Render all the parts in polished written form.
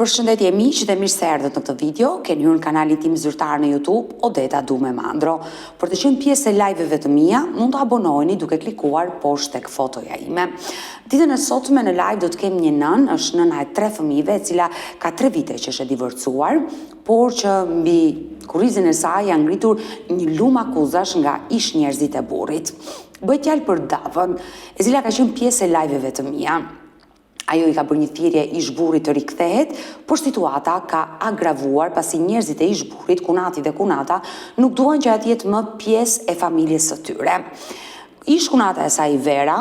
Përshëndetje miq dhe mirë se erdhët në këtë video. Keni hyrë në kanalin tim zyrtar në YouTube, Odeta Dume Mandro. Për të qenë pjesë e live-eve të mia, mund të abonoheni duke klikuar poshtë tek fotoja ime. Ditën e sotme në live do të kem një nënë, është nëna e 3 fëmijëve, e cila ka 3 vite që është e divorcuar, por që mbi kurrizin e saj janë ngritur një lumë akuzash nga ish njerëzit e burrit. Bëhet fjalë për Davën, e cila ka qenë pjesë e live-eve të mia. Ajo I ka bërë një thirrje ish-burrit të rikthehet, por situata ka agravuar pasi njerëzit e ish-burrit, kunati dhe kunata, nuk duan që atë jetë më pjesë e familjes së tyre. Ish-kunata e saj Vera,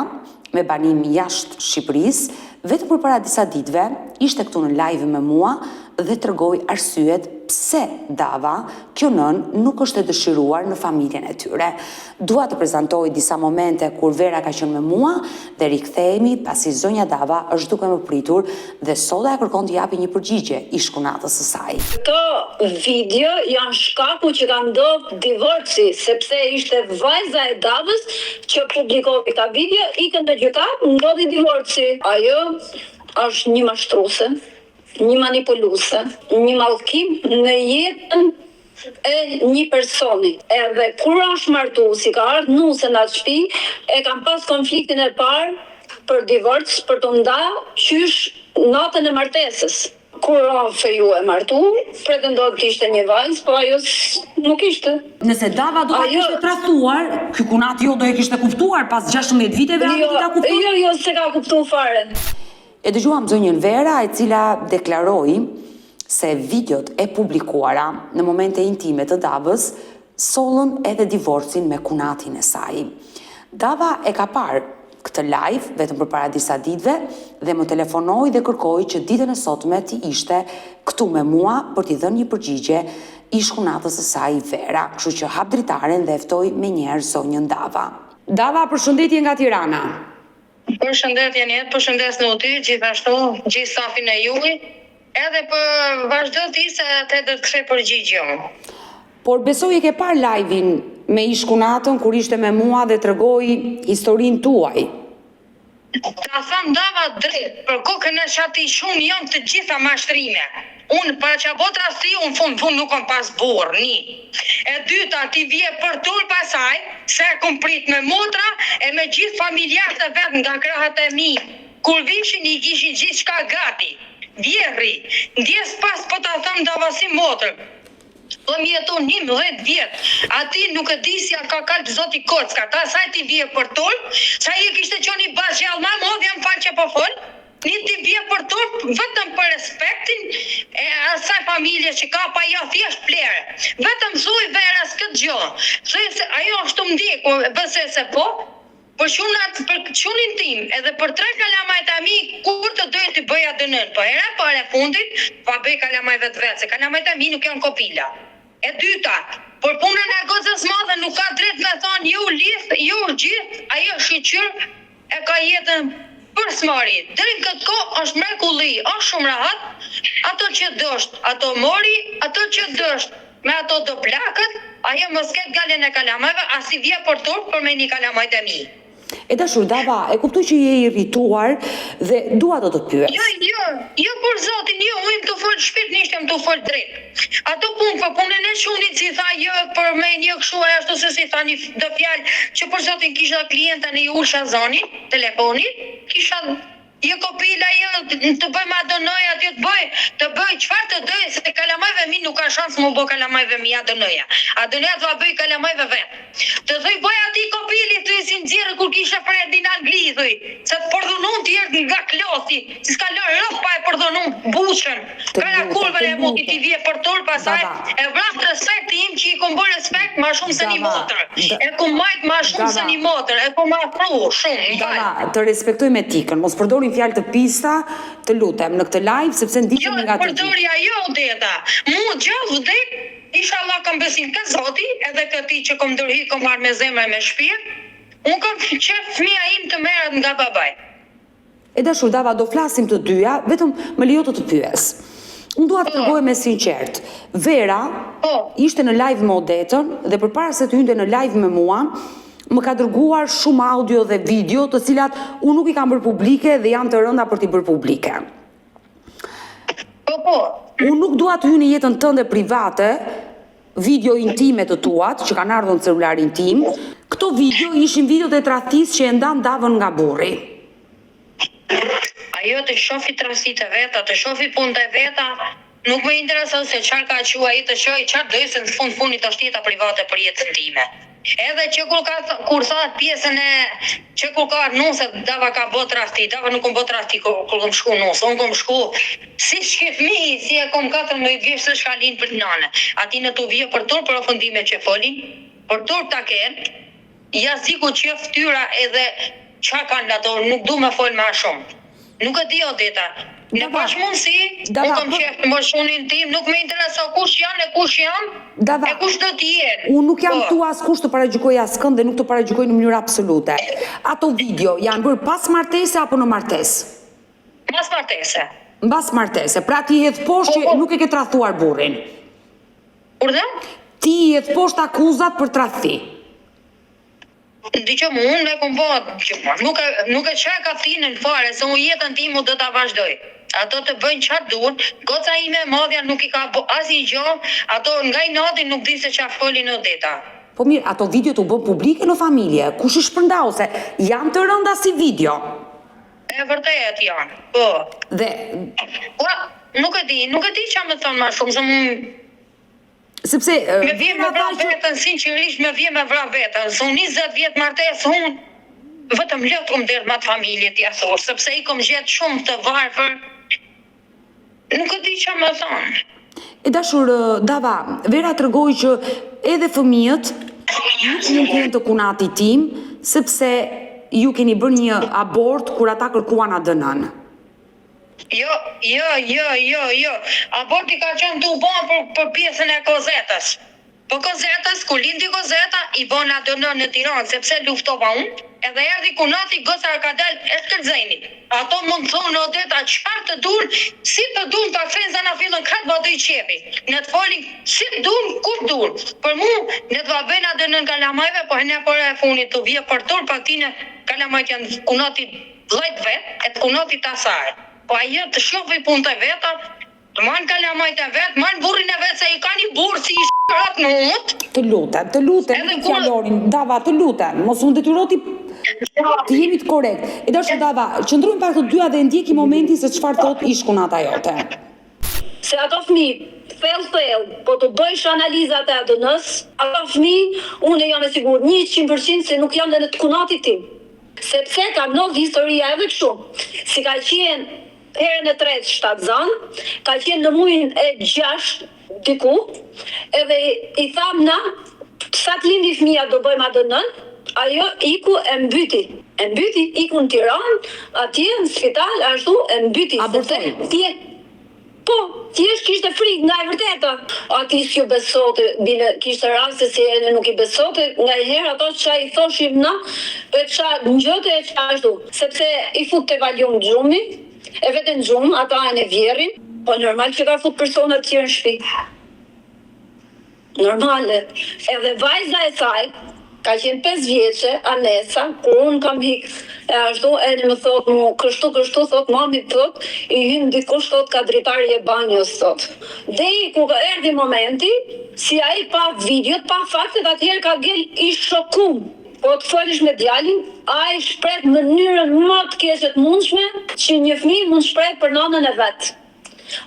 me banim jashtë Shqipërisë, vetëm përpara disa ditëve ishte këtu në live me mua dhe tregoi arsyet pse Dava, kjo nën, nuk është e dëshiruar në familjen e tyre. Dua të prezantoj disa momente kur Vera ka qenë me mua dhe rikthehemi pasi zonja Dava është duke më pritur dhe sot e kërkon të japi një përgjigje ish-kunatës së saj. Këto video janë shkaku që ka ndodhur divorci, sepse ishte vajza e Davës që publikoi këta video, ikën në gjykat, ndodhi divorci. Ajo është një mashtruese, një manipuluese, një mallkim në jetën e një personi. Edhe kur është martuar, si ka ardhur nuse në atë shtëpi, e kam pas konfliktin e parë për divorc, për të ndarë qysh natën e martesës. Kur feju e martuar, pretendohet të ishte një vajzë, po ajo nuk ishte. Nëse Dava do ta kishte tradhtuar, ky kunat jo do e kishte kuptuar pas 16 viteve, ajo do ta kuptonte. Jo, se ka kuptuar fare. E dëgjuam zonjën Vera, e cila deklaroi se videot e publikuara në momente intime të Davës sollën edhe divorcin me kunatin e saj. Dava e ka parë këtë live vetëm përpara disa ditëve dhe më telefonoi dhe kërkoi që ditën e sotme ti ishte këtu me mua për t'i dhënë një përgjigje ish-kunatës së saj Vera, kështu që hap dritaren dhe ftoi menjëherë zonjën Dava. Dava, përshëndetje nga Tirana. Përshëndetje Njet, përshëndes në ty, gjithashtu gjithë stafin e juaj, edhe për vazhdo ti se të do të kthej përgjigje. Por besoj e ke parë live-in me ish-kunatën kur ishte me mua dhe tregoi historinë tuaj. Ta them Dava drejt, për kokën e shati shumë janë të gjitha mashtrime. Unë para që bot rasti, unë fund nuk kam pas burr, një. E dyta, ti vje për tur pasaj, se kom prit me motra e me gjithë familjarët e vetë nga krahët e mi. Kur vishin I kishin gjithë shka gati. Vjerri, ndjes pas po ta thëm Dava si motrë. Po më jeton 11 vjet. Ati nuk e di si ka kalp zoti kocka. Ta saj ti vje për tur, sa I kishte qoni bashkë ma modh jam fal që po fol. Një ti vje për tur vetëm për respektin e asaj familje që ka pa jo thjesht plere. Vetëm thuj Veras këtë gjë. Thuj se ajo është të ndjeku, bëse se po. Për qunin tim, edhe për 3 kalamajt a mi, kur të dojë të bëja dënën, po era për e fundit, pa bëj kalamaj vetë, se kalamajt a mi nuk janë kopila. E dyta, për punën e gocës madhe nuk ka drejt me thonë ju lith, ju gjithë, ajo shqyqyr e ka jetën për smari. Deri në këtë kohë është mrekulli, është shumë rahat, ato që dësht, ato mori, ato që dësht, me ato do plakët, ajo mos ketë galen e kalamajve, as I vje për turp për me një kalamajt e mi. E dashur Dava, e kuptoj që je irrituar dhe dua të pyes. Jo për zotin, jo, unë të fol shpirt nishtëm të fol drejt. Ato punën e shunit si tha jo për me një kështu e ashtu se si tha një do fjalë që për zotin kisha klienta në usha zonin, telefonit, kisha jo kopila, jo të bëj ma dënoja, të bëj qëfar të dëj, se kalamajve mi nuk ka shansë më bë kalamajve mi a dënoja. A dënoja të va bëj kalamajve vetë. Të dhëj bëj ati kopili, të i si nëzirë kur kisha Fredin Angli, dhëj, se të përdhunun të jertë nga klosi, si s'ka lërë rëf pa e përdhunun bushën. Kara kurve e muti ti vje për tur pasaj, e vraf respekt im që I kom bë respekt ma shumë se një motër. E kom majt ma shumë se një motër, e kom ma pru shumë. Dava, të respektojmë etikën, mos përdorim fjalë të pista, të lutem në këtë live sepse ndiqemi nga të gjithë. Jo, përdorja jo Odeta. Mu gjallë vdek, inshallah kam besim ka Zoti, edhe këti që kom ndërhi, kom marrë me zemër e me shpirt. Unë kam qef fëmia im të merret nga babaj. E dashur Dava, do flasim të dyja, vetëm më lejo të pyes. Unë dua të tregoj me sinqert. Vera ishte në live me Odetën dhe përpara se të hynte në live me mua, më ka dërguar shumë audio dhe video të cilat unë nuk I kam bërë publike dhe janë të rënda për t'i bërë publike. Po Po. Unë nuk dua të hyj në jetën tënde private, video intime të tuat, që kanë ardhur në celularin tim. Këto video ishin videot e tradhtisë që e ndan Davën nga burri. Ajo të shofi tradhtitë e veta, të shofi punët e veta, nuk më intereson se çfarë ka thënë ai të shoj çfarë do se në fundit është jeta private për jetën time. Edhe që kur thahet pjesën e që kur ka nuse Dava ka bot rasti, Dava nuk kom bot rasti kur kom shku nuse, unë kom shku si shkëfmi, si e kom 14 vjeç të shkalin për nane. Ati në të vje për tur për ofendime që folin, për tur ta kenë, ja si ku që ftyra edhe qa kanë ato, nuk du me fol ma shumë. Nuk e di o deta. Në bashkëmundësi, unë kom qef të moshunin tim, nuk me intereso kush janë e kush janë, e kush do t'jenë. Unë nuk jam tu as kush të paragjykoj askënd dhe nuk të paragjykoj në mënyrë absolute. Ato video janë bërë pas martese apo në martesë? Mas martese. Mbas martese, pra ti hedh poshtë që nuk e ke tradhtuar burrin. Urdhë? Ti hedh poshtë akuzat për tradhti. Diqëm, unë e kom bëhet, nuk e qa ka thinën fare, se unë jetën tim u do t'a vazhdoj. Ato të bëjnë qatë dur, goca ime madhja nuk i ka bo asnjë gjë, ato nga i nati nuk di se qa folin në deta. Po mirë, ato video të bën publike në familje, kush i shpërndau se janë të rënda si video. E vërtet janë, po. Dhe nuk e di qa me thonë ma shumë, se më... Sepse me vje me vra vetën, sinqerisht me vje me vra vetën, se unë 20 vjetë martes, unë vetëm lëtëm dherë ma të familje t'ja thorë, sepse i kom gjetë shumë të varfër, nuk e di qa me thonë. E dashur, Dava, Vera tregoi që edhe fëmijët nuk mund të jenë të kunati tim, sepse ju keni bërë një abort kur ata kërkuan ADN-n. Jo. Aborti ka qenë tu bon për pjesën e Kozetës. Po Kozetës, ku lindi Kozeta, i bon ADN në Tiranë, sepse luftova unë, edhe erdi kunati goca ka del e shkëllzenit. Ato mund të thonë odeta qarë të dur, si të dur të aksen zana fillën katë bëdoj qepi. Në të folin, si të dur, kur dur. Për mu, në të vaben ADN në kalamajve, po hene për e funit të vje për tur, pa tine kalamajt janë kunati dhejt vetë, e të kunati të asaj. Po ajo të shofi punë të veta, të manë kalamajt e vetë, manë burrin e vetë, se i ka një burë si i shkërat në utë. Të lutem, në fjallorin, Dava, të lutem, mos unë detyroti të jemi të korekt. E dashur Dava, qëndrojmë pak të dyja dhe ndjeki momentin se çfarë thot ish-kunata jote. Se ato fëmijë thell, po të bëjsh analizat e ADN-s, ato fëmijë, unë jam e sigurt 100% se nuk janë dhe në të kunatit tim. Sepse ka ndodhur historia edhe kështu. Si ka qenë herën e tretë shtatzan, ka qenë në muajin e 6 diku, edhe i tham na, sa të lindi fëmia do bëjmë ADN-n, ajo iku e mbyti. Iku në Tiranë, atje në spital, ashtu e mbyti. Abortoi. Po, thjesht kishte frikë nga e vërteta. Ati s'ju besote, bile kishte raste si e nuk i besote, nga i herë ato që i thoshim na, e qa njëte e qa ashtu. Sepse i fut të valjum gjumi, e vete në gjumë, ata e në vjerin, po normal që ka fut personat tjerë në shpi. Normale. Edhe vajza e saj, ka qenë 5 vjeqe, Anesa, kur unë kam hik, e ashtu, e në më thot mu, kështu, thot, mami thot, i hynë dikush thot ka dritari e banjës thot. Dhe ku ka erdi momenti, si a i pa videot, pa faktet, atëherë ka gel i shokum. Po të folish me djalin, a i shpret në mënyrën më të keqet mundshme, që një fëmijë mund shpret për nanën e vetë.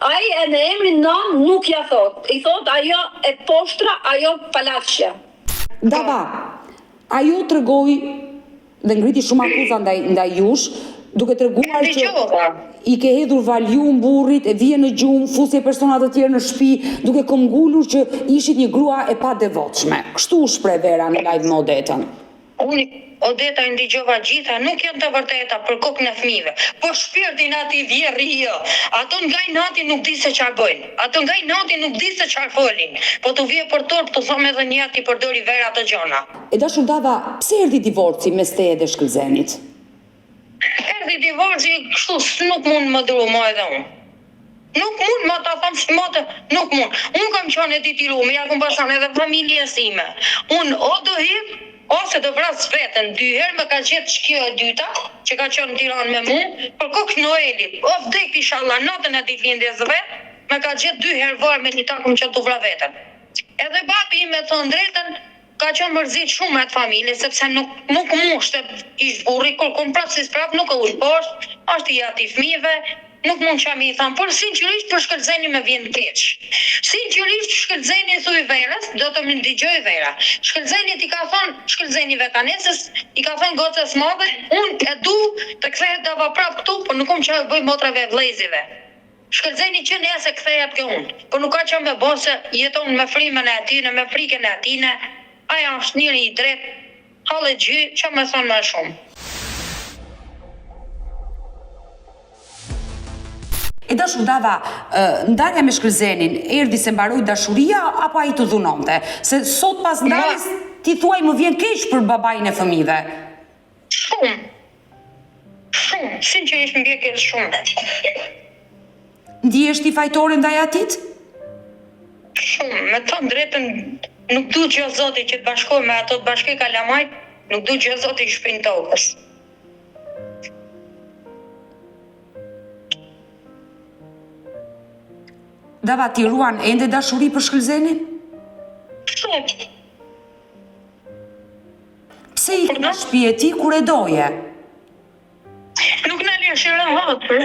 A i e në emrin nan nuk ja thot. I thot ajo e poshtra, ajo palaqja. Dava, ajo tregoi dhe ngriti shumë akuza ndaj jush, duke treguar që i ke hedhur valium burrit, e vije në gjumë, fusje persona të tjerë në shtëpi, duke këmbgulur që ishit një grua e padevotshme. Kështu u shpreh Vera në live me Odetën. Unë Odeta i ndigjova gjitha, nuk janë të vërteta për kokën e fëmijëve, po shpirtin ati vjerri jo. Ato nga i nati nuk di se çfarë bëjnë. Ato nga i nati nuk di se çfarë folin. Po të vje për torp të thomë edhe një ati përdori Vera të gjona. E dashur Dava, pse erdhi divorci mes teje dhe Shkëllzenit? Erdhi divorci kështu, nuk mund më dru më edhe unë. Nuk mund më ta tham shmote, nuk mund. Unë kam qenë e titiluar, ja kam bashkan edhe familjes time. Unë o do hip ose të vras vetën, 2 herë më ka gjetë shkjo e dyta, që ka qenë në Tiranë me mu, për kokë Noelit, o vdek inshallah natën e ditëlindjes vetë, me ka gjetë 2 herë varë me një takum që të vra vetën. Edhe babi i me thonë drejtën, ka qenë mërzit shumë atë familje, sepse nuk mushte ish burri, kur kom prapë si s'prapë, nuk e ush bosh, është i ati fëmijëve, nuk mund që mi i thamë, por sinqerisht për shkëllzeni me vjen keq. Sinqerisht shkëllzeni thuj Verës, do të më ndigjoj Vera. Shkëllzeni i ka thonë, shkëllzenive kanesës, i ka thonë gocës madhe, unë e du të kthehet dava prapë këtu, por nuk kom që e bëj motrave vlezjive. Shkëllzeni që nese kthehet ke unë, por nuk ka që me bo se jeton me frimën e atine, me frikën e atine, aja është njëri i drejt, halë gjy, që me thonë më shumë. E dashur Dava, ndarja me Shkëllzenin, erdhi se mbaroi dashuria apo ai të dhunonte? Se sot pas ndarjes ti thuaj më vjen keq për babain e fëmijëve. Shumë, sinqerisht më vjen keq shumë. Ndihesh ti fajtore ndaj atit? Shumë, me thonë drejtën, nuk du që zoti që të bashkoj me ato të bashkoj kalamajt, nuk du që zoti shpinë tokës. Dava, ti ruan ende dashuri për Shkëllzenin? Shumë. Pse i nga shtëpi e ti kur e doje? Nuk në lirë shira hatë,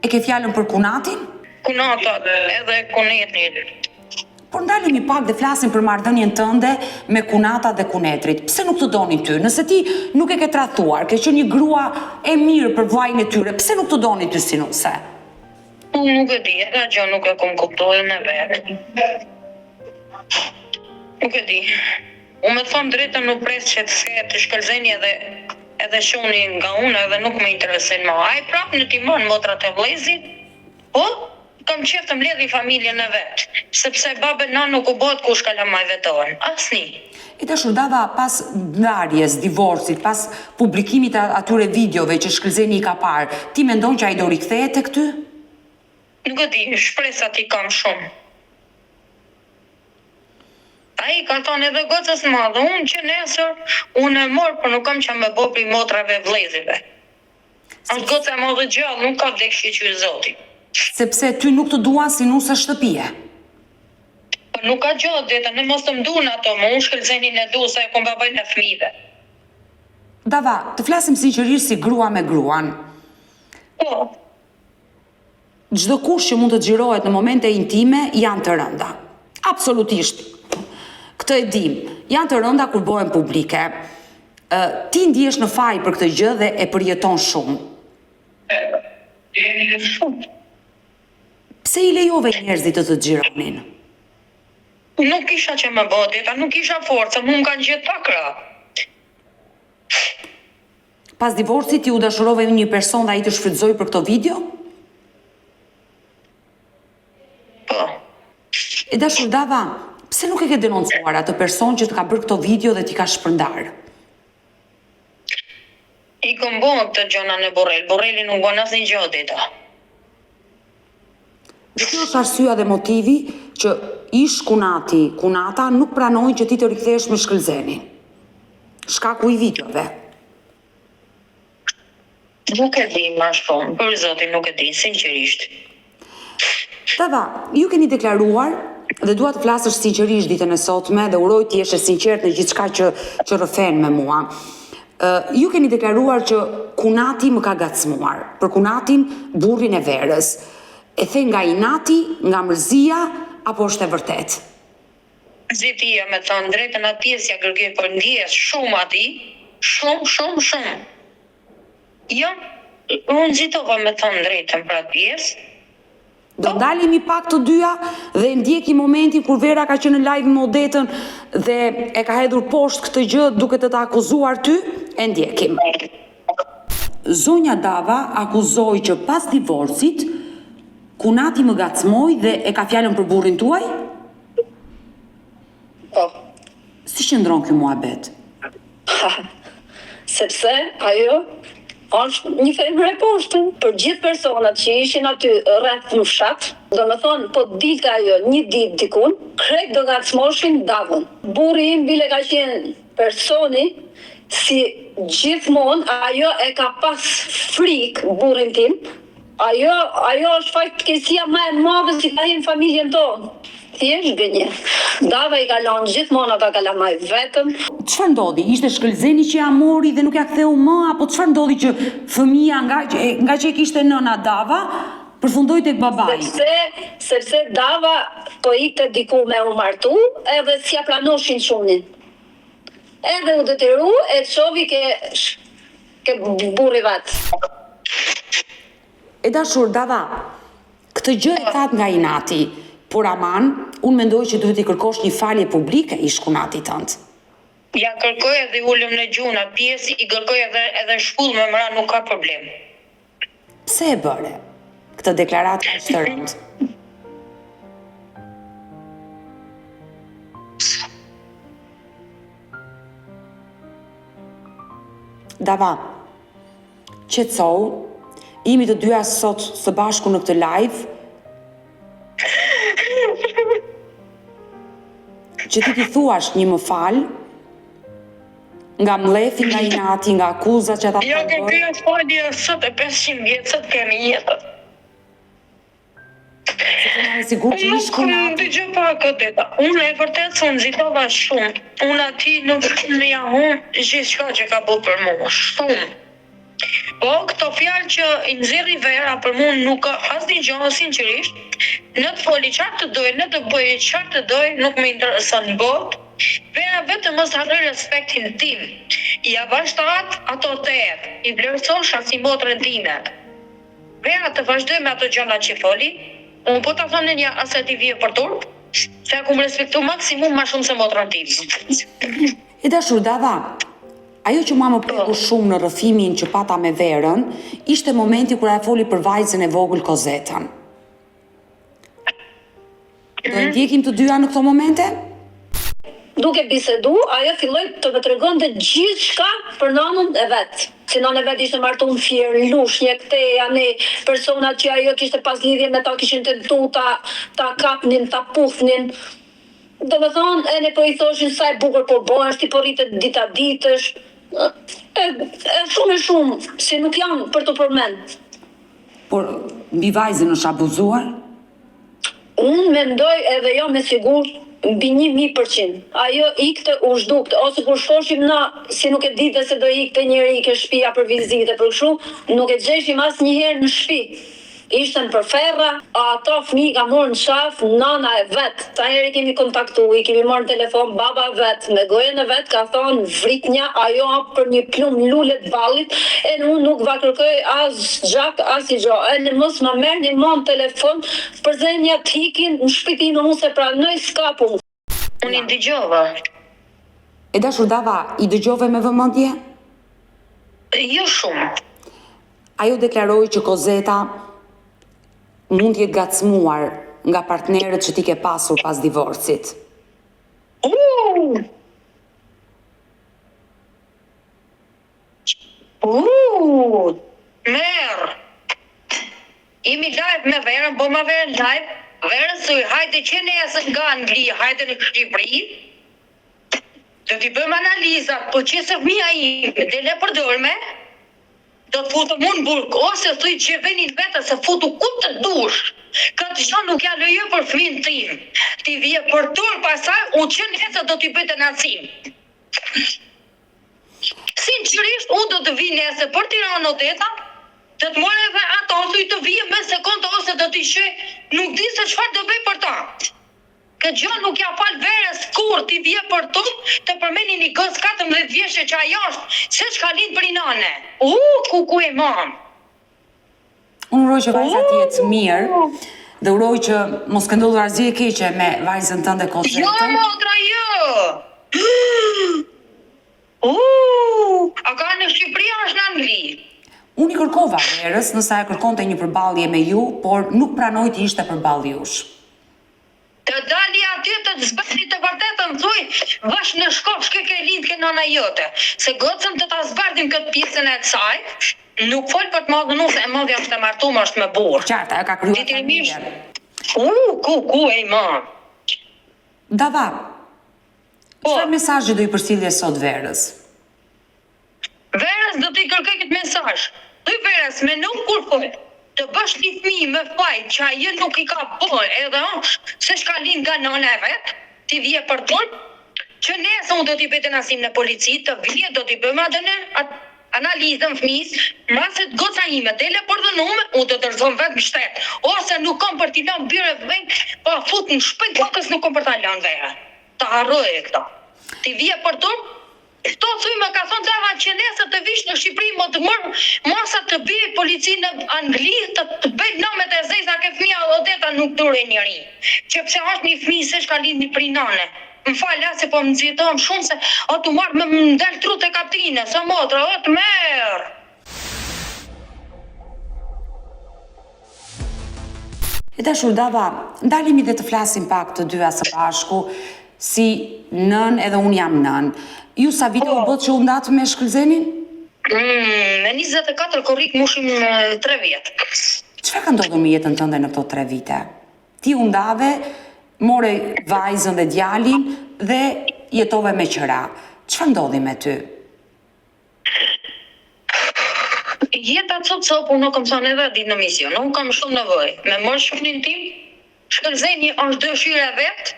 E ke fjallën për Kunatin? Kunatat edhe Kunetin. Por ndalemi pak dhe flasim për marrëdhënien tënde me Kunata dhe Kunetrit. Pse nuk të donin ty? Nëse ti nuk e ke tradhuar, ke qenë një grua e mirë për vllajën e tyre, pse nuk të donin ty si nuse? Unë nuk e di, edhe gjë nuk e kom kuptuar në vetë. Nuk e di. Unë me thonë drejtën nuk pres që të se të Shkëllzeni edhe shoni nga unë edhe nuk me interesin ma. Ai prapë në timon motrat e vlezit, po? Kam qef të mbledhi familjen e vetë, sepse babë na nuk u bot kush kalamajve tonë, asni. E dashur Dava, pas ndarjes, divorcit, pas publikimit atyre videove që Shkëllzeni i ka parë, ti mendon që ai do rikthehet tek ty? Nuk e di, shpresat i kam shumë. Ai ka thonë edhe gocës madhe, unë që nesër, unë e morë, por nuk kam që me bo pri motrave vlezive. Është goca madhe gjallë, nuk ka vdekshje që i zoti. Sepse ty nuk të duan si nuse shtëpie. Po nuk ka gjatë deta, ne mos të mdun ato, më unë Shkëllzenin e du, sa e kom babajnë e fëmijëve. Dava, të flasim sinqerisht si grua me gruan. Po, Çdo kush që mund të xhirohet në momente intime janë të rënda. Absolutisht. Këtë e dim. Janë të rënda kur bëhen publike. Ti ndihesh në faj për këtë gjë dhe e përjeton shumë. shumë. Pse i lejove njerëzit të xhironin? Nuk kisha që më bëhet deta, nuk kisha forca, mu më kanë gjetë takra. Pas divorcit ti u dashurove një person dhe ai të shfrytëzoi për këto video? Po, E dashur Dava, pse nuk e ke denoncuar atë person që të ka bërë këto video dhe t'i ka shpërndar? i kom bënë këtë gjona në Borrell, Borrelli nuk bënë asnjë gjë deta. Dhe kjo është arsyeja dhe motivi që ish Kunata nuk pranojnë që ti të rikthehesh me Shkëllzenin. Shkaku i videove. Nuk e di më shumë, për zotin nuk e di, sinqerisht. Dava, ju keni deklaruar dhe dua të flasësh sinqerisht ditën e sotme dhe uroj të jesh e sinqert në gjithçka që rrëfen me mua. Ju keni deklaruar që Kunati më ka gacmuar, për Kunatin burrin e Verës. E the nga inati, nga mërzia, apo është e vërtet? Zitia me thonë drejtën atje si a kërkej për ndjes shumë ati, shumë. Jo, unë zitova me thonë drejtën për atë pjesë. Do ndalemi pak të dyja dhe ndjeki momentin kur Vera ka qenë në live me Odetën dhe e ka hedhur poshtë këtë gjë duke të akuzuar ty, e ndjekim. Zonja Dava akuzoi që pas divorcit Kunati më gacmoi dhe e ka fjalën për burrin tuaj? Po. Si qëndron ky muhabet? Sepse ajo është një femër e poshtën për gjithë personat që ishin aty rreth në fshat, do me thonë, po dilte ajo një ditë dikun, krejt do ngacmoshin Davën. Burri im bile ka qenë personi si gjithmonë ajo e ka pas frikë burrin tim. Ajo është fatkeqësia më e madhe që ka në familjen tonë. Thjesht gënje. Dava i kalon gjithmonë ata kalamaj vetëm. Çfarë ndodhi? Ishte shkëlzeni që ja mori dhe nuk ja ktheu më, apo çfarë ndodhi që fëmia nga që e kishte nëna Dava, përfundoi tek babai? Sepse Dava po ikte diku me u martu, edhe s'ja planoshin shunin. Edhe u detyru e çovi ke burri vat. E dashur Dava, këtë gjë e that nga inati, por aman, unë mendoj që duhet i kërkosh një falje publike i shkunatit tënd. Ja kërkoj edhe ulëm në gjuna pjesë, i kërkoj edhe shkull me mëra, nuk ka problem. Pse e bëre këtë deklarat kaq të rëndë? Dava, qetësou, jemi të dyja sot së bashku në këtë live, që ti thuash një më fal, nga mlefi, nga inati, nga akuzat që ata Jo, kërkoj falje sot e 500 vjetë, sot kemi jetën. Sigur që ish kunati. Të gjë pa këtë, unë e vërtet se unë nxitova shumë. Unë ati nuk në ja gjithçka që ka bërë për mua, shumë. Po, këto fjalë që i nxirri Vera për mua nuk ka asnjë gjë, sinqerisht. Në të foli çfarë të doj, në të bëj çfarë të doj, nuk më intereson botë. Vera vetëm mos harroj respektin tim. Ja vazhdat ato të jetë, i vlerësosh si motrën time. Vera të vazhdoj me ato gjëra që foli. Unë po ta thonë një asa ti vje për turp, se aku më respektu maksimum ma shumë se motrën tim. E dashur Dava, ajo që ma më preku shumë në rrëfimin që pata me Verën, ishte momenti kur ajo foli për vajzën e vogël Kozetën. Do e ndjekim të dyja në këto momente? Duke bisedu, ajo filloi të më tregonte gjithçka për nanën e vet. Si nëna e vet ishte martuar fier, lushnje, këte janë personat që ajo kishte pas lidhje me ta, kishin tentu ta kapnin, ta puthnin. Do me thonë, e ne po i thoshin sa e bukur po bëhesh, ti po rritet dita ditësh. E shumë, si nuk jam për të përmend. Por mbi vajzën është abuzuar? Unë mendoj edhe jo me sigur mbi 1000%. Ajo ikte u zhdukte, ose kur shkoshim na, si nuk e dite se do ikte njëri ke shtëpia për vizite për kështu, nuk e gjeshim asnjëherë në shtëpi. Ishtën për ferra, ato fëmijë ka morë në shaf, nana e vet. Ta herë i kemi kontaktu, i kemi marrë në telefon, baba vet, me gojën e vet ka thonë vritnja, ajo për një plum lule të ballit, e unë nuk va kërkoj as gjak, as i gjo. E në mos më merë një mon telefon, për zenja t'ikin në shpiti në unë se pranoj s'ka punë. Unë i dëgjova. E dashur Dava, i dëgjove me vëmendje? Jo shumë. Ajo deklaroi që Kozeta mund t'jetë gacmuar nga partnerët që ti ke pasur pas divorcit. Merë. Imi live me Verën, bo ma Verën live. Verën thuj, hajde që ne esë nga Angli, hajde në Shqipëri. Do t'i bëjmë analizat, po që se fëmija i dhe le përdorme, do të futu mund burg, ose thuj që venin vete se futu ku të dush. Këtë gjë nuk ja lejoj për fëmin tim. Ti vje për tur pasaj, u që nese do t'i bëjtë nacim. Sinqerisht, unë do të vi nese për Tiranë Odeta, të të more dhe ato, thuj të vje me sekundë, ose do t'i shë, nuk di se çfarë do bëj për ta. Këtë gjë nuk ja fal Verës kur ti vje për tu, të përmeni një gos 14 vjeshe që ajo është, se shka lind për i nane. Ku e mam. Unë uroj që vajza të jetë mirë, dhe uroj që mos ka ndodhur asgjë e keqe me vajzën tënde Kozetën. Jo, motra, jo! A ka në Shqipëri, është në Angli? Unë i kërkova Verës nësa e kërkonte një përballje me ju, por nuk pranoi të ishte përballë jush. Të dali aty të zbati të vërtetën, thuj, vash në shkop shke ke lind ke nana jote. Se gocëm të ta zbardim këtë pjesën e saj, nuk fol për të madhë se e madhja është e martum, është me burë. Qarta, e ka kryuar familjen. Ku e ma? Dava, Çfarë mesazhi do i përcjellje sot Verës? Verës do t'i kërkoj këtë mesazh. Ty Verës, me nuk kur të bësh një fëmijë me fajt që ajo nuk i ka bërë, edhe se shka lind nga nëna e vet, ti vje për ton, që nesër unë do t'i bëj denasim në polici, të vje, do t'i bëjmë atë në analizën fëmijës, maset goca ime dele për dënume, unë do të rëzon vetë në shtetë, ose nuk kom për t'i lanë bire vënk, pa fut në shpejt, kësë nuk kom për t'a lanë veja. Ta harroj e këta. Ti vje për ton, këto thuj më ka thonë Zava që nesër të vish në Shqipëri më të mërë masa të bje polici në Angli të bëjt nëmet e zeza ke fëmija Odeta nuk dure njëri. Që pse është një fëmijë se shka lind një prinane. Më falja se po më nxitohem shumë se o të marrë me ndel trut e kaptine, së motra, o të merë. E dashur Dava, ndalemi dhe të flasim pak të dyja së bashku, si nën edhe unë jam nën. Ju sa vite u bët që u ndatë me Shkëlzenin? Me 24 korrik mushim 3 vjetë. Çfarë ka ndodhur me jetën tënde në këto 3 vite? Ti u ndave, more vajzën dhe djalin dhe jetove me qëra. Çfarë ndodhi me ty? Jeta cop, unë kam thënë edhe ditë në mision, unë kam shumë nevojë. Me mërë shufnin tim, Shkëlzeni është dëshira e vetë,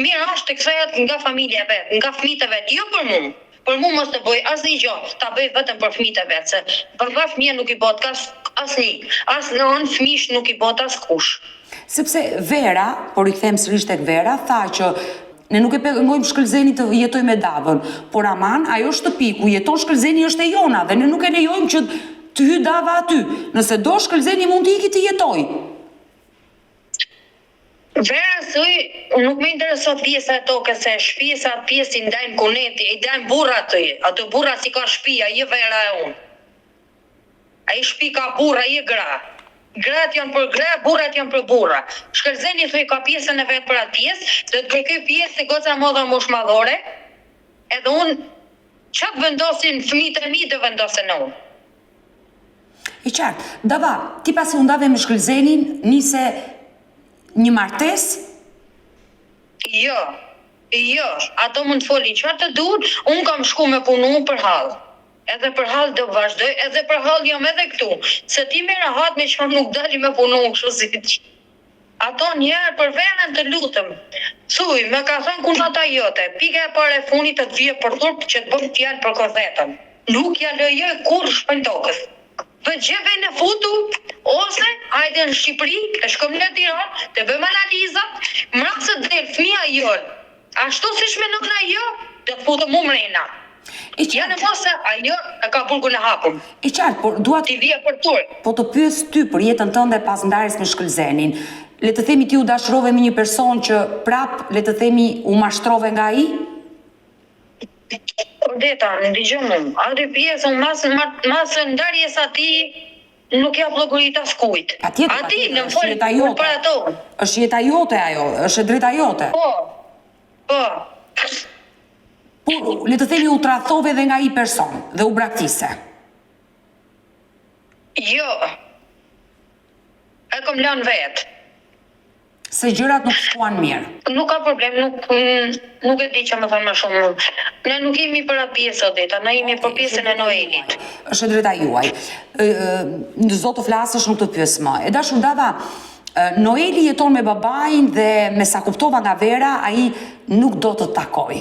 mirë është të kthehet nga familja vetë, nga fëmijët e vetë, jo për mua. Për mua mos të bëj asnjë gjë, ta bëj vetëm për fëmijët e vet, se për fëmijë nuk i bëhet asnjë, as nën fëmijësh nuk i bëhet askush. Sepse Vera, por i kthem sërish tek Vera, tha që ne nuk e pengojmë Shkëlzeni të jetoj me Davën, por aman ajo shtëpi ku jeton Shkëlzeni është e jona dhe ne nuk e lejojmë që të hy Dava aty. Nëse do Shkëlzeni mund të ikë të jetoj. Vera thuj, nuk më interesot pjesa e tokës se shtëpia sa pjesë i ndajnë kuneti, i ndajnë burra aty. Ato burra si ka shtëpia, je Vera e unë. Ai shtëpi ka burra, je gra. Grat janë për gra, burrat janë për burra. Shkëlzeni thuj ka pjesën e vet për atë pjesë, do të kërkoj pjesë se goca modha mosh madhore. Edhe unë çfarë vendosin fëmijët e mi do vendosen unë. E qartë, Dava, ti pasi u ndave me Shkëlzenin, nise një martes? Jo, ato mund të folin çfarë të duhet, unë kam shku me punu për hall. Edhe për hall do vazhdoj, edhe për hall jam edhe këtu. Se ti me rahat me çfarë nuk dali me punu kështu si. Ato njerë për Verën të lutëm. Thuj, me ka thënë kunata jote, pika e parë e funit të vje për turp që të bëm fjalë për kozetën. Nuk ja lejoj kur shpën tokës. Për gjeve në futu, ose hajde në Shqipëri, të shkëm në Tiranë, të bëjmë analizat, mrasë të del fëmija jonë. Ashtu si shmenon ajo, të të futu mu mrena. Ja në mosë, ajo e ka burgun e hapur. E qartë, por duat ti vje për turp. Po të pyes ty për jetën tënde pas ndarjes me Shkëlzenin. Le të themi ti u dashurove me një person që prap, le të themi, u mashtrove nga ai? Odeta, në digjon mu, atë pjesën masë ndarjes ati nuk ja llogarit as kujt. Ati në fol për ato. Është jeta jote ajo, është e drejta jote. Po. Por, le të themi u tradhove dhe nga ai person dhe u braktise. Jo. E kom lënë vetë. Se gjërat nuk shkuan mirë. Nuk ka problem, nuk e di që më thënë më shumë. Ne nuk jemi për atë pjesë, Odeta, ne jemi për pjesën e Noelit. Është e drejta juaj. Në zotë të flasësh nuk të pyes më. E dashur Dava, Noeli jeton me babain dhe me sa kuptova nga Vera, ai nuk do të takoj.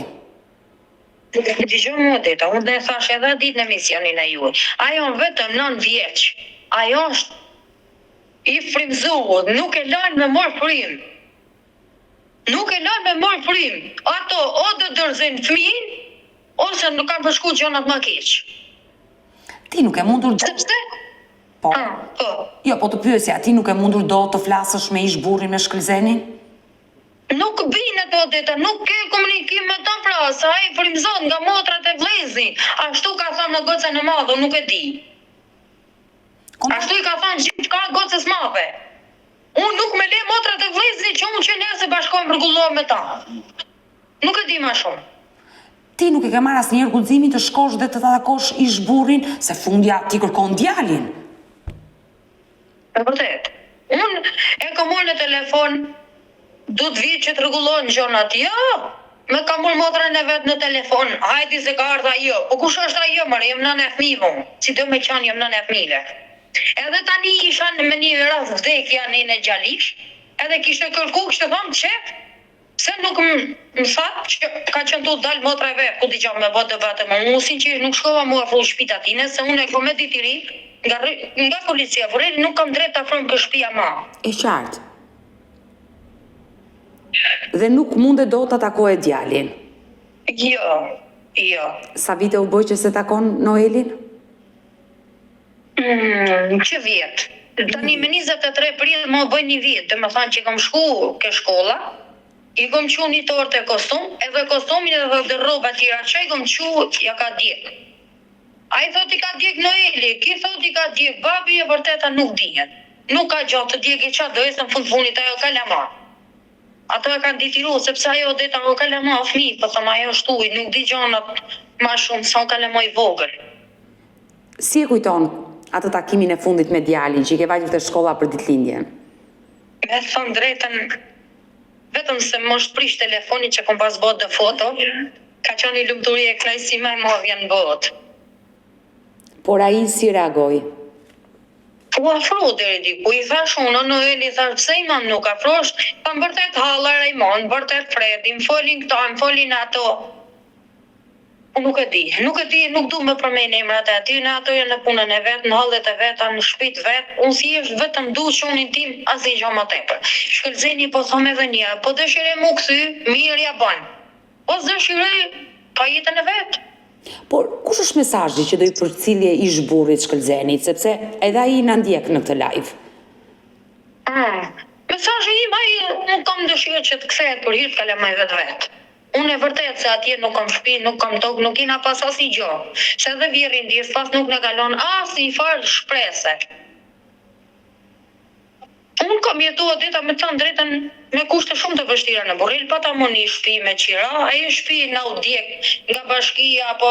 Dëgjoj më Odeta, unë dhe thash edhe ditë në misionin e juaj. Ajo vetëm 9 vjeç. Ajo është i frymzuar, nuk e lën me marr frym. Ato o do dorëzojnë fëmijën, ose nuk kanë përshku gjonat më keq. Ti nuk e mundur do... Sepse? Po. Jo, po të pyesja, ti nuk e mundur do të flasësh me ish burrin me Shkëlzenin? Nuk bine të Odeta, nuk ke komunikim me të pra, sa ai frymzon nga motrat e vllezit. Ashtu ka thënë në gocën e madhe, nuk e di. Ashtu i ka thënë gjithë ka gocës madhe. Unë nuk me le motrat e vllezit që unë që nesër bashkohem rregullohem me ta. Nuk e di më shumë. Ti nuk e ke marrë asnjëherë guximin të shkosh dhe të takosh ish burrin, se fundja ti kërkon djalin. E vërtet. Unë e kam marrë në telefon, du të vi që të rregullohen gjonat. Jo, Me ka mërë motrën e vetë në telefon, hajdi se ka ardha jo. Po kush është ajo, mërë, jem nënë e fmive, si do me qanë jem nënë e fmile. Edhe tani isha me një rast vdekja në Gjalish, edhe kishte kërku, kishte thonë qef, se nuk më thatë që ka qënë tu dalë motra e vetë, ku t'i qamë me botë dëbate, më musin që nuk shkova mu afru shpita tine, se unë e kom e ditiri, nga policia, vërreri nuk kam drejt të afrojmë kë shpia ma. E qartë. Dhe nuk munde do të takoj djalin? Jo. Sa vite u bëj që se takon Noelin? Që vjetë? Tani me 23 prill më bëj një vjetë, dhe më thanë që kam shku ke shkolla, i kom qu një torë të kostum, edhe kostumin edhe dhe roba tjera që i kom qu ja ka djek. A i thot i ka djek Noeli, ki thot i ka djek, babi e vërteta nuk dihet. Nuk ka gjatë të djek i qa do esë në fund funit ajo kalama. Ato e kanë ditiru, sepse ajo deta o kalama o fmi, po thëmë ajo shtuj, nuk di gjonat ma shumë, sa o kalama i vogël. Si e kujton atë takimin e fundit me djalin që i ke vajtur të shkolla për ditëlindjen? Me thënë drejten, vetëm se më shprish telefoni që kom pas botë dhe foto, ka qenë i lumturi e knajsi me modhja në botë. Por ai si reagoi? U afro deri diku, i thash unë, Noeli thash pse i mam nuk afrosh, kam vërtet Halla Raimond, vërtet Fredi, më folin këto, më folin ato. Unë nuk e di, nuk du me përmejnë emrat e aty, në ato janë në punën e vetë, në hallet e veta, në shpit vetë, unë si është vetëm du që unë tim, asë i gjo më tepër. Shkëllzeni po thome dhe një, po dëshire mu këthy, mirë ja banë. Po dëshire, pa jetën e vetë. Por, kush është mesazhi që do i përcilje i zhburrit Shkëllzenit, sepse edhe ai na ndjek në këtë live? Mesazhi im ai nuk kam dëshirë që të kthehet për hir të kalamajve të vet. Unë e vërtet se atje nuk kam shtëpi, nuk kam tokë, nuk kena pas asnjë gjë. Se edhe vjerri ndjes pas nuk na kalon as një farë shprese. Unë kam jetuar dita me të thënë drejtën me kushte shumë të vështira në Borrel, pata më një shtëpi me qira, ajo shtëpi na u djeg nga bashkia apo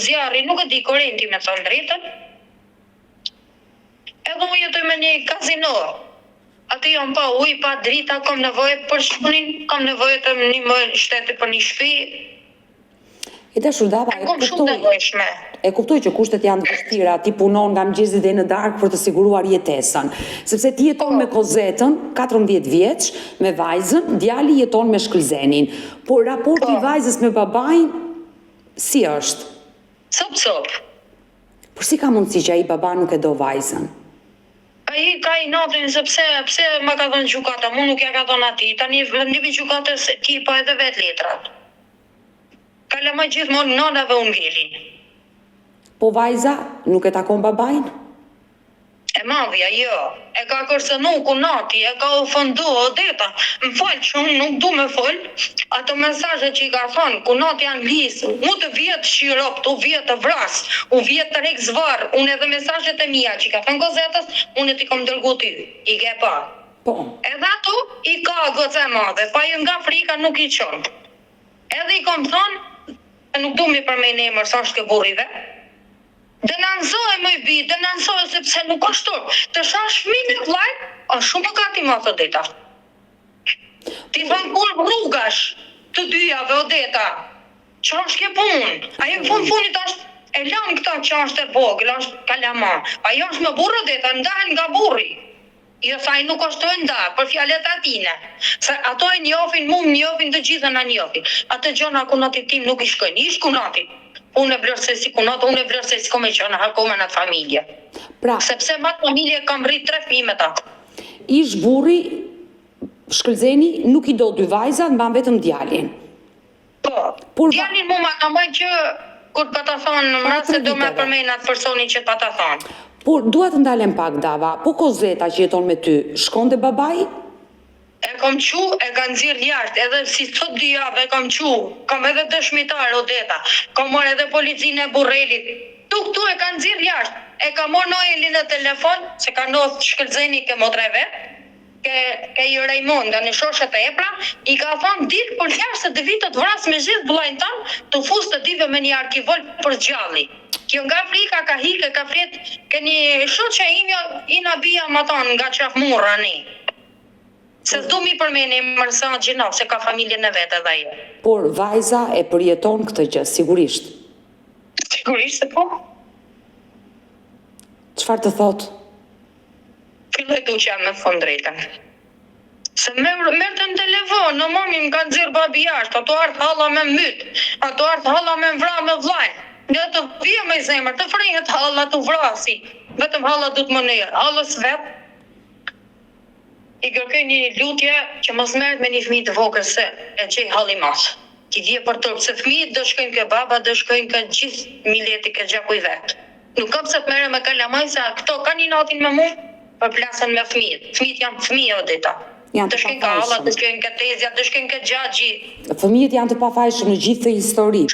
zjarri, nuk e di korrenti me të thënë drejtën. Edhe unë jetoj me një kazino. Aty jam pa ujë, pa drita, kam nevojë për shpunin, kam nevojë të një më shteti për një shtëpi. E dashur Dava, e kuptoj që kushtet janë të vështira, ti punon nga mëngjesi deri në darkë për të siguruar jetesën. Sepse ti jeton me Kozetën, 14 vjeç, me vajzën, djali jeton me Shkëllzenin. Por raporti i vajzës me babain si është? Cop. Por si ka mundësi që ai baba nuk e do vajzën? Ai ka i natën se pse ma ka dhënë gjykata, mu nuk ja ka dhënë atij. Tani vendimin gjykatës ti pa edhe vet letrat. Kalama gjithmonë nënave unë ngelin. Po vajza nuk e takon babain? E madhja, jo. E ka kërcënu ku nati, e ka ofendu Odeta. Më falë që unë nuk du me folë. Ato mesazhe që i ka thonë, ku nati anglisë, u të vjetë shirop, u vjetë të vras, u vjetë të rek zvarë, unë edhe mesazhet e mija që i ka thonë Kozetës, unë ti kom dërgu ty, i ke pa. Po. Edhe ato i ka gëce madhe, pa ju nga frika nuk i qonë. Edhe i kom thonë, nuk du mi përmejnë emër sa është ke burrive. Denanzoj më i bi, denanzoj sepse nuk është të shash fëmijën e vllajt, është shumë mëkati më të Odeta. Ti thon kur rrugash të dyjave Odeta. Çfarë është ke punë? Ajo në fundit është e lan këta që është e vogël, është kalama. Ajo është me burrë Odeta, ndal nga burri. Jo sa i nuk është të nda, për fjallet atine. Se ato e njofin, mu më njofin, të gjithë në njofin. Atë gjona kunatit tim nuk i shkojnë, ish kunatit. Unë e vlerë se si kunatë, unë e vlerë se si kome qënë, hakome në atë familje. Pra, sepse ma të familje kam rritë 3 fëmijë me ta. Ish burri, Shkëllzeni, nuk i do 2 vajza, mban vetëm djalin. Po, djalin mu ma kam bëjnë që, kur pa ta thonë, në mërë se do me përmejnë atë personi që pa ta thonë. Por, duhet të ndalem pak, Dava, po Kozeta që jeton me ty, shkon dhe babaj? E kom qu, e kanë zirë jashtë, edhe si sot 2 javë e kom qu, kom edhe dëshmitar Odeta, kom morë edhe policinë e Borrelit, tu e kanë zirë jashtë, e ka morë Noelin në telefon, se ka ndodhë Shkëllzeni ke motreve, ke i Raimonda në shoshet e epra, i ka thonë ditë për jashtë se të vitët vras me gjithë bullajnë tanë, të fusë të dive me një arkivol për gjalli. Kjo nga Afrika ka hike, ka flet, ke një shoqe ina bia ma tonë nga qafmurra ne. Se s'du mi përmeni mërësa gjinaf, se ka familjen e vetë edhe jo. por vajza e përjeton këtë gjë, sigurisht. Sigurisht se po. Çfarë të thotë? Filloj duqja me thonë drejtën. Se merë të në telefon, në mami më kanë zirë babi jashtë, ato ardhë halla me mytë, ato ardhë halla me vra me vlajnë. Nga të vje me zemër, të frejhet halla të vrasi, vetëm halla du të më nejë, hallës vetë. I kërkoj një lutje që mos merret me një fëmijë të vogël se e gjej halli mas. Ti vje për tërë, se fëmijët do shkojnë ke baba, do shkojnë ke gjithë mileti ke gjakuj vetë. Nuk kam se të merre me kalamaj, se këto ka një natin me mu, për plasën me fëmijët. Fëmijët janë fëmijë o dita. Të shkojnë ka halla, të shkojnë ka tezja, të shkojnë ka gjagji. Fëmijët janë të pafajshëm në gjithë të histori,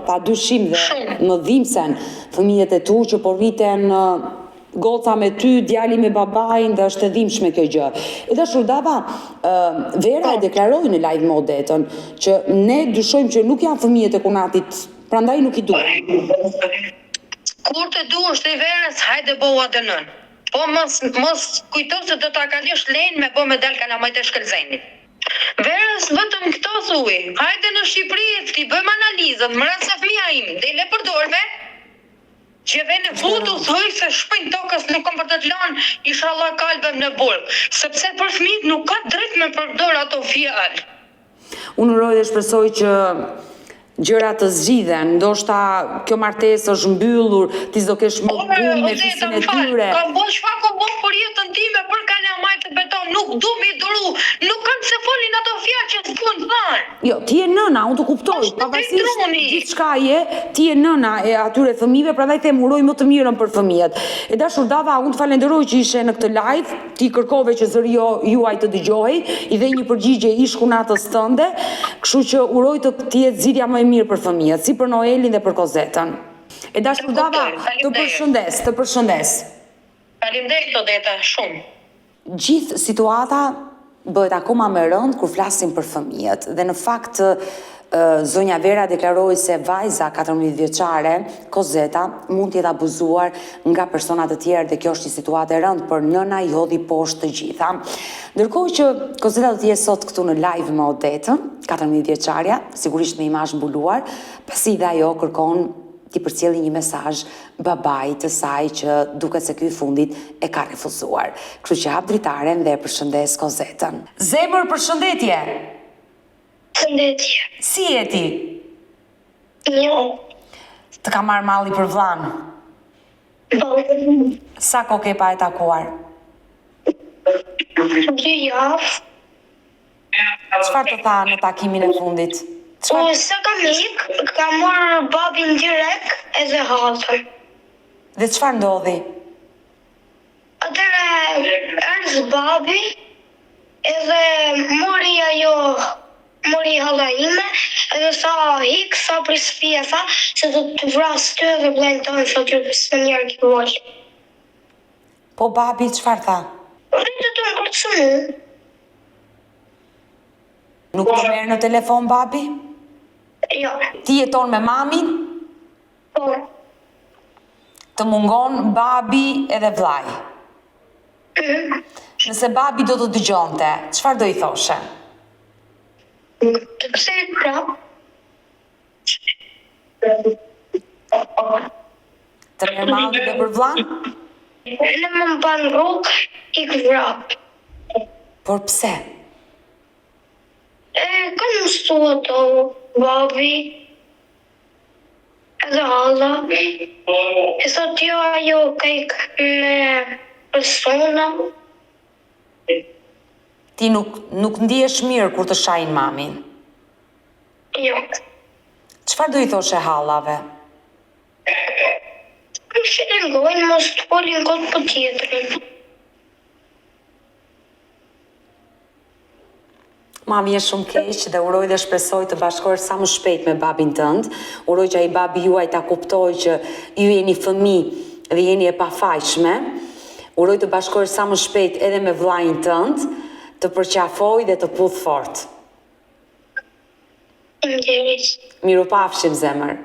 pa dyshim dhe më dhimsen fëmijët e tu që po rriten goca me ty, djali me babajnë dhe është e dhimbshme kjo gjë. E dashur Dava, Vera e deklaroi në live më odetën që ne dyshojmë që nuk janë fëmijët e Kunatit, prandaj nuk i duam. Kur të duhesh të Verës, hajde boa dënën. Po mos kujto se do ta kalosh lejnë me bo me dal kalamajt e shkëlzenit. Verës vetëm këto thuj, hajde në Shqipëri ti bëjmë analizën, më rast se fëmia im, dele për dorëve, që vene futu thuj se shpëjnë tokës nuk kom për të të lanë, inshallah kalbem në burg, sepse për fëmijët nuk ka drejt me përdor ato fjalë. Unë uroj dhe shpresoj që gjërat të zgjidhen, ndoshta kjo martesë është mbyllur, ti s'do kesh më punë me fisin e tyre. Kam bo çfarë kam bo për jetën time, për kalamajt të beton, nuk du me duru, nuk kanë se folin ato fjalë që s'pun thënë. Jo, ti je nëna, unë të kuptoj, pavarësisht gjithçka je, ti je nëna e atyre fëmijëve, prandaj them uroj më të mirën për fëmijët. E dashur Dava, unë të falenderoj që ishe në këtë live, ti kërkove që zëri juaj të dëgjohej, i dhe një përgjigje ish kunatës tënde, kështu që uroj të jetë zgjidhja më e mirë për fëmijët, si për Noelin dhe për Kozetën. E dashur Dava, të përshëndes. Faleminderit Odeta, shumë. Gjithë situata bëhet akoma më rëndë kur flasim për fëmijët dhe në fakt zonja Vera deklaroi se vajza 14 vjeçare, Kozeta, mund të jetë abuzuar nga persona të tjerë dhe kjo është një situatë e rëndë, për nëna i hodhi poshtë të gjitha. Ndërkohë që Kozeta do të jetë sot këtu në live me Odetën, 14 vjeçaria, sigurisht me imazh mbuluar, pasi dhe ajo kërkon ti përcjelli një mesazh babait të saj që duket se ky i fundit e ka refuzuar. Kështu që hap dritaren dhe përshëndes Kozetën. Zemër, përshëndetje. Përshëndetje. Si je ti? Jo. Të ka marrë malli për vllanë? Po. Sa kohë ke pa e takuar? 2 javë. Çfarë të tha në takimin e fundit? Se kam ik, kam marrë babin direkt edhe hatën. Dhe çfarë ndodhi? Atëre erdhë babi edhe mori halla ime edhe sa hik, sa për shtëpia tha se do të vras ty edhe vllajën tonë sa ty s'më njerë ki vol. Po babi çfarë tha? Rritë të në kërcënu. Nuk të merr në telefon babi? Jo. Ti jeton me mamin? Po. Të mungon babi edhe vllai. Nëse babi do të dëgjonte, çfarë do i thoshe? Të kthej prap. Të merr malli dhe për vllan? Në më mban rrugë, ik vrap. Por pse? Kanë mësu ato babi edhe halla. E sa tjo ajo ka ik me persona. Ti nuk ndihesh mirë kur të shajnë mamin. Jo. Çfarë do i thoshe hallave? Më shilingojnë, mos të folin kot për tjetërin. Mami është shumë keq dhe uroj dhe shpresoj të bashkohesh sa më shpejt me babin tënd. Uroj që ai babi juaj ta kuptojë që ju jeni fëmijë dhe jeni e pafajshme. Uroj të bashkohesh sa më shpejt edhe me vllajin tënd, të përqafoj dhe të puth fort. Mirupafshim zemër.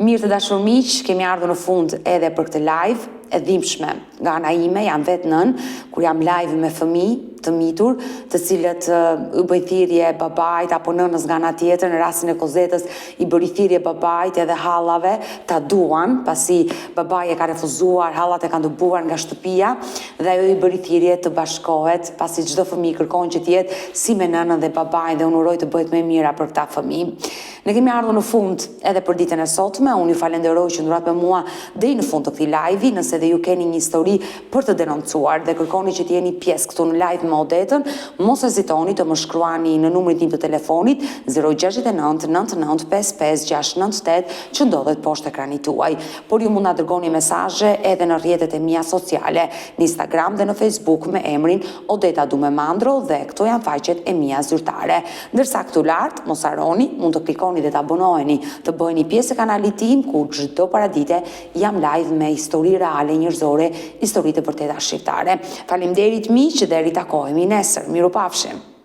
Mirë të dashur miq, kemi ardhur në fund edhe për këtë live. e dhimbshme nga ana ime, jam vetë nën, kur jam live me fëmijë të mitur, të cilët u bëj thirrje babait apo nënës nga ana tjetër, në rastin e Kozetës i bëri thirrje babait edhe hallave ta duan, pasi babai e ka refuzuar, hallat e kanë dëbuar nga shtëpia dhe ajo i bëri thirrje të bashkohet, pasi çdo fëmijë kërkon që të jetë si me nënën dhe babain dhe unë uroj të bëhet më e mira për këta fëmijë. Ne kemi ardhur në fund edhe për ditën e sotme, unë ju falenderoj që ndurat me mua deri në fund të këtij live-i, nëse dhe ju keni një histori për të denoncuar dhe kërkoni që të jeni pjesë këtu në live me Odetën, mos hezitoni të më shkruani në numrin tim të telefonit 069 99 55 698 që ndodhet poshtë ekranit tuaj. Por ju mund na dërgoni mesazhe edhe në rrjetet e mia sociale, në Instagram dhe në Facebook me emrin Odeta Dumemandro dhe këto janë faqet e mia zyrtare. Ndërsa këtu lart, mos harroni, mund të klikoni dhe të abonoheni, të bëheni pjesë e kanalit tim ku çdo paradite jam live me histori reale njerëzore, histori të vërteta shqiptare. Faleminderit miq dhe ritakohemi nesër. Mirupafshim.